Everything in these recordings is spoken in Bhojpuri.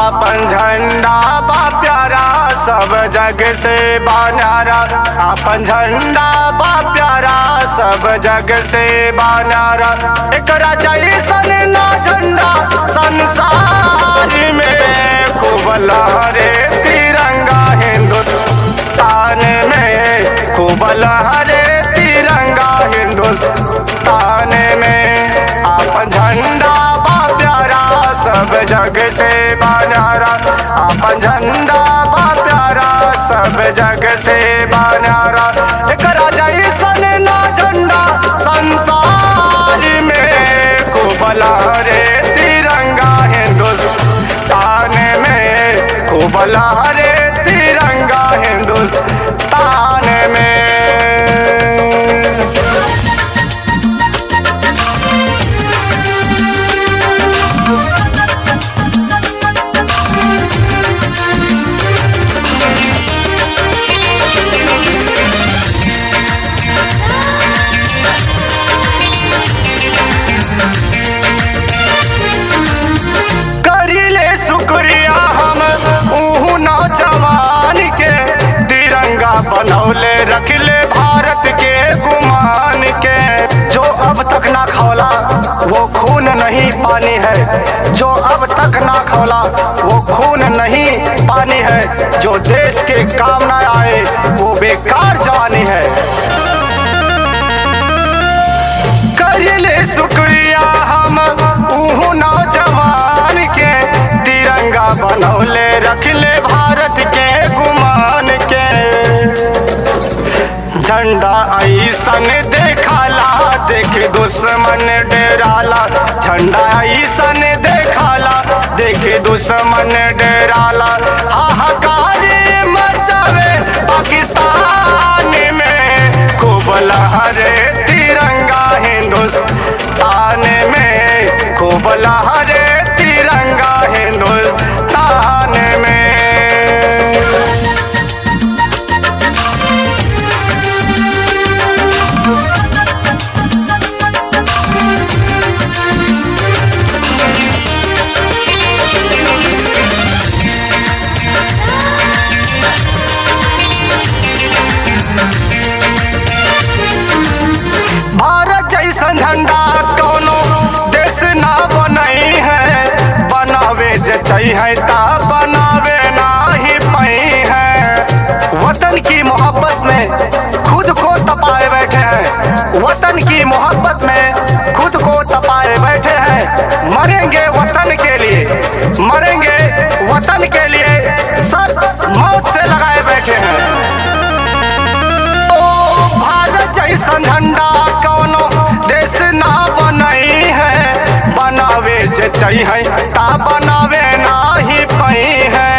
आपन झंडा बा प्यारा सब जग से बान्यारा। आपन झंडा बा प्यारा सब जग से बान्यारा। एकरा जैसन ना झंडा संसार में खूब लहरे तिरंगा हिंदुस्तान में। खूब लहरे तिरंगा हिंदुस्तान में। आपन झंडा बा प्यारा सब जग से बान्यारा। आपन झंडा बा प्यारा सब जग से बान्यारा। एकरा जैसन ना झंडा संसार में खूब लहरे तिरंगा हिंदुस्तान में। खूब लहरे तिरंगा हिंदुस्तान में। बनौले रखले भारत के गुमान के। जो अब तक ना खौला वो खून नहीं पानी है। जो अब तक ना खौला वो खून नहीं पानी है। जो देश के काम ना आए वो बेकार जवानी है। करिले शुक्रिया हम ऊह नौजवान के। तिरंगा बनौले रखले भारत के गुमान के। झंडा ऐसन देखाला देख दुश्मन डराला। झंडा ऐसन देखाला देख दुश्मन डराला। हाहाकार मचावे पाकिस्तान में खूब लहरे तिरंगा हिंदुस्तान में। खूब लहरे तिरंगा हिंदुस्तान में। भारत जैसन झंडा कोनो देश ना बनई है। बनावे जे चाहिए ता बनावे ना ही पाई है। वतन की मोहब्बत में खुद को तपाए बैठे हैं। वतन की मोहब्बत में खुद को तपाए बैठे हैं। मरेंगे वतन के लिए, मरेंगे वतन के लिए, सर मौत से लगाए बैठे हैं। जैसन झंडा कोनो देश ना बनई है। बनावे जे चाहिए ता बनावे ना ही पाई है।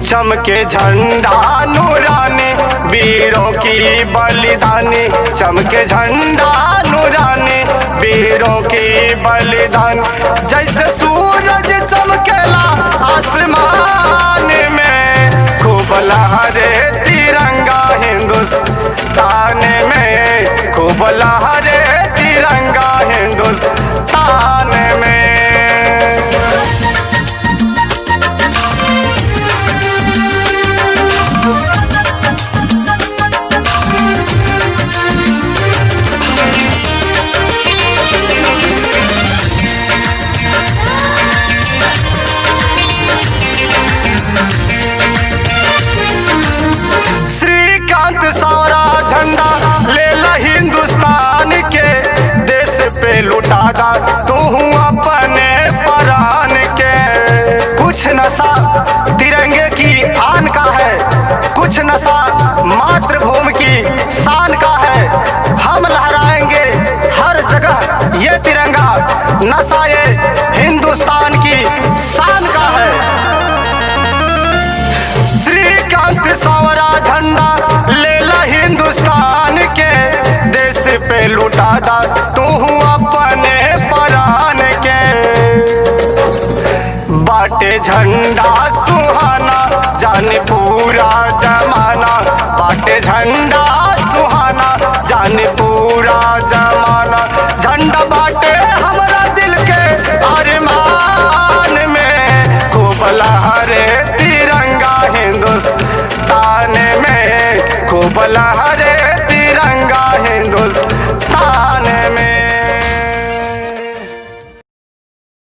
चमके झंडा नूरानी वीरों की बलिदानी। चमके झंडा नूरानी वीरों की बलिदान। जैसे सूरज चमकेला आसमान में खूब लहरे तिरंगा हिंदुस्तान में। खूब लहरे तिरंगा हिंदुस्तान में। झंडा ले ला हिंदुस्तान के। देश पे लुटादा तू अपने प्राण के। कुछ नशा तिरंगे की आन का है। कुछ नशा मातृभूमि की शान का है। हम लहराएंगे हर जगह ये तिरंगा। नशा ये हिंदुस्तान की शान का है। श्रीकांत सावरा झंडा ले ला हिंदुस्तान के। देश पे लुटादा तू अपने प्राण के। बाटे झंडा सुहाना जाने पूरा जमाना। बाटे झंडा सुहाना जाने पूरा जमाना। झंडा बाटे हमारा दिल के अरमान में। वाला